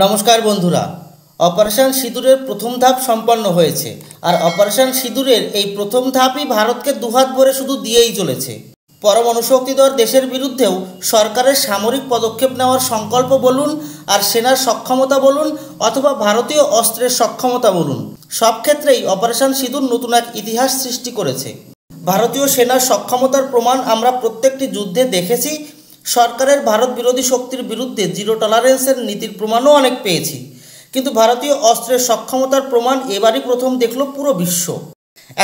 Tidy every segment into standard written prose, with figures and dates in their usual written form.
নমস্কার বন্ধুরা, অপারেশন সিঁদুরের প্রথম ধাপ সম্পন্ন হয়েছে। আর অপারেশন সিঁদুরের এই প্রথম ধাপই ভারতকে দুহাত ভরে শুধু দিয়েই চলেছে। পরমাণু শক্তিধর দেশের বিরুদ্ধেও সরকারের সামরিক পদক্ষেপ নেওয়ার সংকল্প বলুন, আর সেনার সক্ষমতা বলুন, অথবা ভারতীয় অস্ত্রের সক্ষমতা বলুন, সব ক্ষেত্রেই অপারেশন সিঁদুর নতুন এক ইতিহাস সৃষ্টি করেছে। ভারতীয় সেনার সক্ষমতার প্রমাণ আমরা প্রত্যেকটি যুদ্ধে দেখেছি। সরকারের ভারত বিরোধী শক্তির বিরুদ্ধে জিরো টলারেন্সের নীতির প্রমাণও অনেক পেয়েছি, কিন্তু ভারতীয় অস্ত্রের সক্ষমতার প্রমাণ এবারই প্রথম দেখল পুরো বিশ্ব।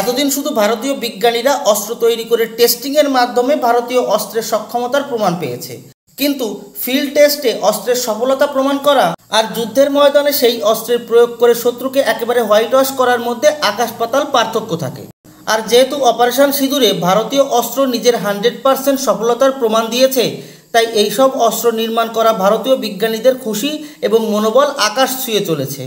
এতদিন শুধু ভারতীয় বিজ্ঞানীরা অস্ত্র তৈরি করে টেস্টিংয়ের মাধ্যমে ভারতীয় অস্ত্রের সক্ষমতার প্রমাণ পেয়েছে, কিন্তু ফিল্ড টেস্টে অস্ত্রের সফলতা প্রমাণ করা আর যুদ্ধের ময়দানে সেই অস্ত্রের প্রয়োগ করে শত্রুকে একেবারে হোয়াইট ওয়াশ করার মধ্যে আকাশ পাতাল পার্থক্য থাকে। আর যেহেতু অপারেশন সিঁদুরে ভারতীয় অস্ত্র নিজের 100% সফলতার প্রমাণ দিয়েছে, তাই এইসব অস্ত্র নির্মাণ করা ভারতীয় বিজ্ঞানীদের খুশি এবং মনোবল আকাশ ছুঁয়ে চলেছে।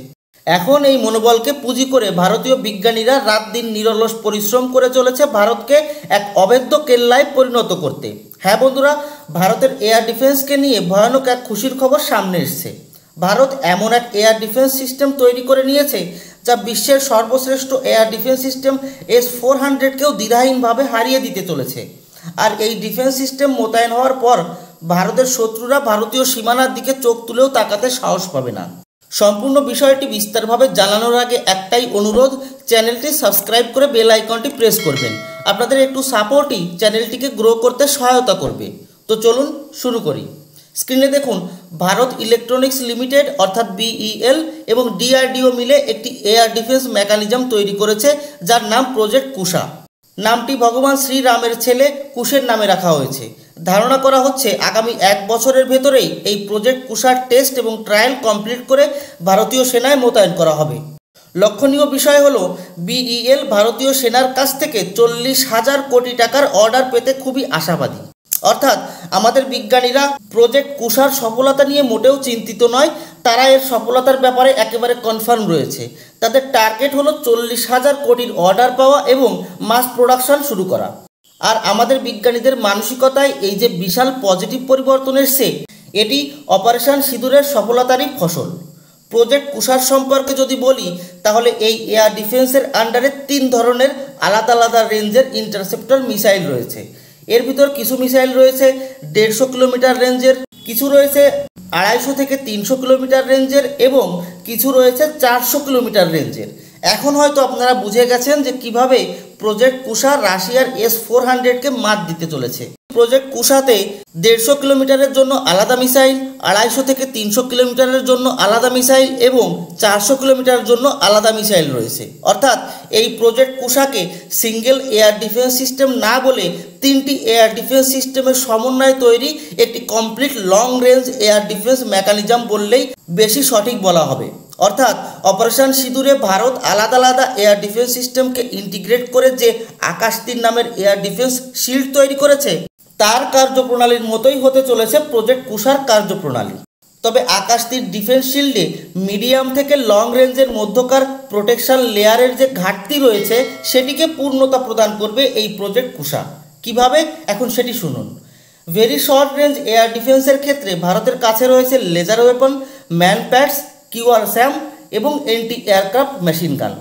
এখন এই মনোবলকে পুঁজি করে ভারতীয় বিজ্ঞানীরা রাত দিন নিরলস পরিশ্রম করে চলেছে ভারতকে এক অভেদ্য কেল্লায় পরিণত করতে। হ্যাঁ বন্ধুরা, ভারতের এয়ার ডিফেন্সকে নিয়ে ভয়ানক এক খুশির খবর সামনে এসছে। ভারত এমন এক এয়ার ডিফেন্স সিস্টেম তৈরি করে নিয়েছে যা বিশ্বের সর্বশ্রেষ্ঠ এয়ার ডিফেন্স সিস্টেম S-400কেও দ্বিধাহীনভাবে হারিয়ে দিতে চলেছে। আর এই ডিফেন্স সিস্টেম মোতায়েন হওয়ার পর ভারতের শত্রুরা ভারতীয় সীমানার দিকে চোখ তুলেও তাকাতে সাহস পাবে না। সম্পূর্ণ বিষয়টি বিস্তারভাবে জানানোর আগে একটাই অনুরোধ, চ্যানেলটি সাবস্ক্রাইব করে বেল আইকনটি প্রেস করবেন। আপনাদের একটু সাপোর্টই চ্যানেলটিকে গ্রো করতে সহায়তা করবে। তো চলুন শুরু করি। স্ক্রিনে দেখুন, ভারত ইলেকট্রনিক্স লিমিটেড অর্থাৎ BEL এবং DRDO মিলে একটি এয়ার ডিফেন্স মেকানিজম তৈরি করেছে, যার নাম প্রজেক্ট কুশা। নামটি ভগবান শ্রীরামের ছেলে কুশের নামে রাখা হয়েছে। ধারণা করা হচ্ছে আগামী 1 বছরের ভেতরেই এই প্রজেক্ট কুশার টেস্ট এবং ট্রায়াল কমপ্লিট করে ভারতীয় সেনায় মোতায়েন করা হবে। লক্ষণীয় বিষয় হলো, BEL ভারতীয় সেনার কাছ থেকে 40,000 কোটি টাকার অর্ডার পেতে খুবই আশাবাদী। অর্থাৎ আমাদের বিজ্ঞানীরা প্রজেক্ট কুশার সফলতা নিয়ে মোটেও চিন্তিত নয়, তারা এর সফলতার ব্যাপারে একেবারে কনফার্ম রয়েছে। তাদের টার্গেট হলো 40,000 কোটির অর্ডার পাওয়া এবং মাস প্রোডাকশন শুরু করা। আর আমাদের বিজ্ঞানীদের মানসিকতায় এই যে বিশাল পজিটিভ পরিবর্তন এসছে, এটি অপারেশন সিঁদুরের সফলতারই ফসল। প্রজেক্ট কুশার সম্পর্কে যদি বলি, তাহলে এই এয়ার ডিফেন্সের আন্ডারে 3 ধরনের আলাদা আলাদা রেঞ্জের ইন্টারসেপ্টর মিসাইল রয়েছে। এর ভিতর কিছু মিসাইল রয়েছে 150 কিলোমিটার রেঞ্জের, কিছু রয়েছে 250 থেকে 300 কিলোমিটার রেঞ্জের এবং কিছু রয়েছে 400 কিলোমিটার রেঞ্জের। এখন হয়তো আপনারা বুঝে গেছেন যে কিভাবে প্রজেক্ট কুশা রাশিয়ার S-400কে মাত দিতে চলেছে। প্রজেক্ট কুশাতে 150 কিলোমিটারের জন্য আলাদা মিসাইল, 250 থেকে 300 কিলোমিটারের জন্য আলাদা মিসাইল এবং 400 কিলোমিটারের জন্য আলাদা মিসাইল রয়েছে। অর্থাৎ এই প্রজেক্ট কুশাকে সিঙ্গেল এয়ার ডিফেন্স সিস্টেম না বলে 3টি এয়ার ডিফেন্স সিস্টেমের সমন্বয়ে তৈরি একটি complete long range air defence mechanism বললেই বেশি সঠিক বলা হবে। অর্থাৎ অপারেশন সিঁদুরে ভারত আলাদা আলাদা এয়ার ডিফেন্স সিস্টেমকে ইন্টিগ্রেট করে যে আকাশ তীর নামের এয়ার ডিফেন্স শিল্ড তৈরি করেছে, তার কার্যপ্রণালীর মতোই হতে চলেছে প্রজেক্ট কুশার কার্যপ্রণালী। তবে আকাশ তীর ডিফেন্স শিল্ডে মিডিয়াম থেকে লং রেঞ্জের মধ্যকার প্রোটেকশন লেয়ারের যে ঘাটতি রয়েছে, সেটিকে পূর্ণতা প্রদান করবে এই প্রজেক্ট কুশা। কিভাবে, এখন সেটি শুনুন। ভেরি শর্ট রেঞ্জ এয়ার ডিফেন্সের ক্ষেত্রে ভারতের কাছে রয়েছে laser weapon, MANPADS, QRSAM এবং অ্যান্টি এয়ারক্রাফট মেশিন গান।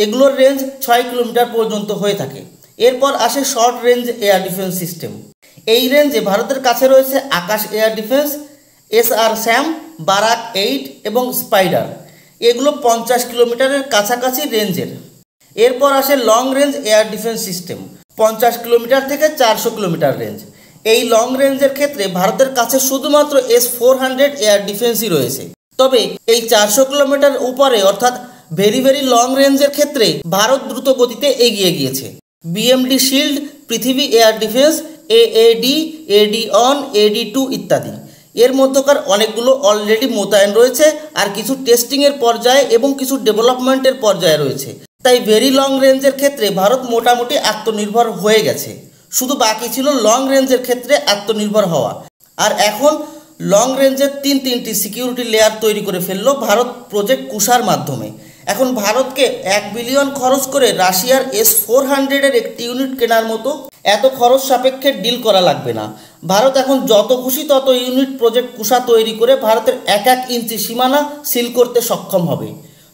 এগুলোর রেঞ্জ 6 কিলোমিটার পর্যন্ত হয়ে থাকে। এরপর আসে short range air defence system. এই রেঞ্জে ভারতের কাছে রয়েছে আকাশ এয়ার ডিফেন্স, SRSAM, বারাক 8 এবং স্পাইডার। এগুলো 50 কিলোমিটারের কাছাকাছি রেঞ্জের। এরপর আসে long range air defence system, 50 kilometre থেকে 400 কিলোমিটার রেঞ্জ। এই লং রেঞ্জের ক্ষেত্রে ভারতের কাছে শুধুমাত্র S-400 এয়ার ডিফেন্সই রয়েছে। তবে এই 400 কিলোমিটার উপরে অর্থাৎ ভেরি লং রেঞ্জের ক্ষেত্রে ভারত দ্রুত গতিতে এগিয়ে গিয়েছে। BMD শিল্ড, পৃথিবী air defence, AAD, AD-ON, AD-2 ইত্যাদি। এর মধ্যকার অনেকগুলো অলরেডি মোতায়েন রয়েছে, আর কিছু টেস্টিংয়ের পর্যায়ে এবং কিছু ডেভেলপমেন্টের পর্যায়ে রয়েছে। তাই ভেরি লং রেঞ্জের ক্ষেত্রে ভারত মোটামুটি আত্মনির্ভর হয়ে গেছে। শুধু বাকি ছিল লং রেঞ্জের ক্ষেত্রে আত্মনির্ভর হওয়া। আর এখন লং রেঞ্জের 3টি সিকিউরিটি লেয়ার তৈরি করে ফেললো ভারত প্রজেক্ট কুশার মাধ্যমে। এখন ভারতকে 1 বিলিয়ন খরচ করে রাশিয়ার S-400-এর একটি ইউনিট কেনার মতো এত খরচ সাপেক্ষে ডিল করা লাগবে না। ভারত এখন যত খুশি তত ইউনিট প্রজেক্ট কুশা তৈরি করে ভারতের এক এক ইঞ্চি সীমানা সিল করতে সক্ষম হবে।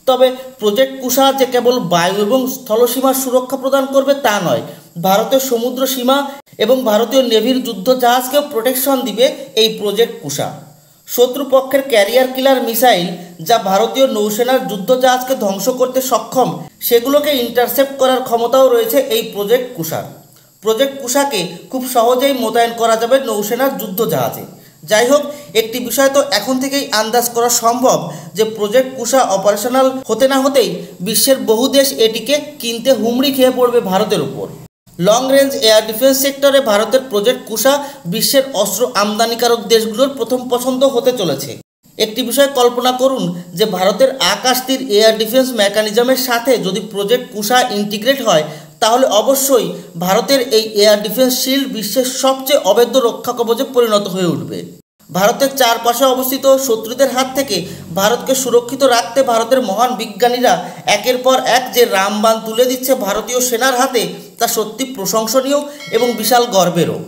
তবে প্রজেক্ট কুশা যে কেবল বায়ু এবং স্থলসীমার সুরক্ষা প্রদান করবে তা নয়, ভারতের সমুদ্র সীমা এবং ভারতীয় নেভির যুদ্ধ জাহাজকেও প্রোটেকশন দিবে এই প্রজেক্ট কুশা। শত্রুপক্ষের ক্যারিয়ার কিলার মিসাইল যা ভারতীয় নৌসেনার যুদ্ধজাহাজকে ধ্বংস করতে সক্ষম, সেগুলোকে ইন্টারসেপ্ট করার ক্ষমতাও রয়েছে এই প্রজেক্ট কুশার। প্রজেক্ট কুশাকে খুব সহজেই মোতায়েন করা যাবে নৌসেনার যুদ্ধজাহাজে। যাই হোক, একটি বিষয় তো এখন থেকেই আন্দাজ করা সম্ভব যে প্রজেক্ট কুশা অপারেশনাল হতে না হতেই বিশ্বের বহু দেশ এটিকে কিনতে হুমড়ি খেয়ে পড়বে ভারতের উপর। লং রেঞ্জ এয়ার ডিফেন্স সেক্টরে ভারতের প্রজেক্ট কুশা বিশ্বের অস্ত্র আমদানিকারক দেশগুলোর প্রথম পছন্দ হতে চলেছে। একটি বিষয় কল্পনা করুন যে ভারতের আকাশতীর এয়ার ডিফেন্স মেকানিজমের সাথে যদি প্রজেক্ট কুশা ইন্টিগ্রেট হয়, তাহলে অবশ্যই ভারতের এই এয়ার ডিফেন্স শিল্ড বিশ্বের সবচেয়ে অভেদ্য রক্ষা কবচে পরিণত হয়ে উঠবে। ভারতের চারপাশে অবস্থিত শত্রুদের হাত থেকে ভারতকে সুরক্ষিত রাখতে ভারতের মহান বিজ্ঞানীরা একের পর এক যে রামবাণ তুলে দিচ্ছে ভারতীয় সেনার হাতে, তা সত্যি প্রশংসনীয় এবং বিশাল গর্বেরও।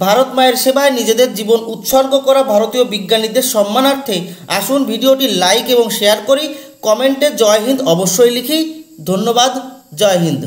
ভারত মায়ের সেবায় নিজেদের জীবন উৎসর্গ করা ভারতীয় বিজ্ঞানীদের সম্মানার্থে আসুন ভিডিওটি লাইক এবং শেয়ার করি, কমেন্টে জয় হিন্দ অবশ্যই লিখি। ধন্যবাদ। জয় হিন্দ।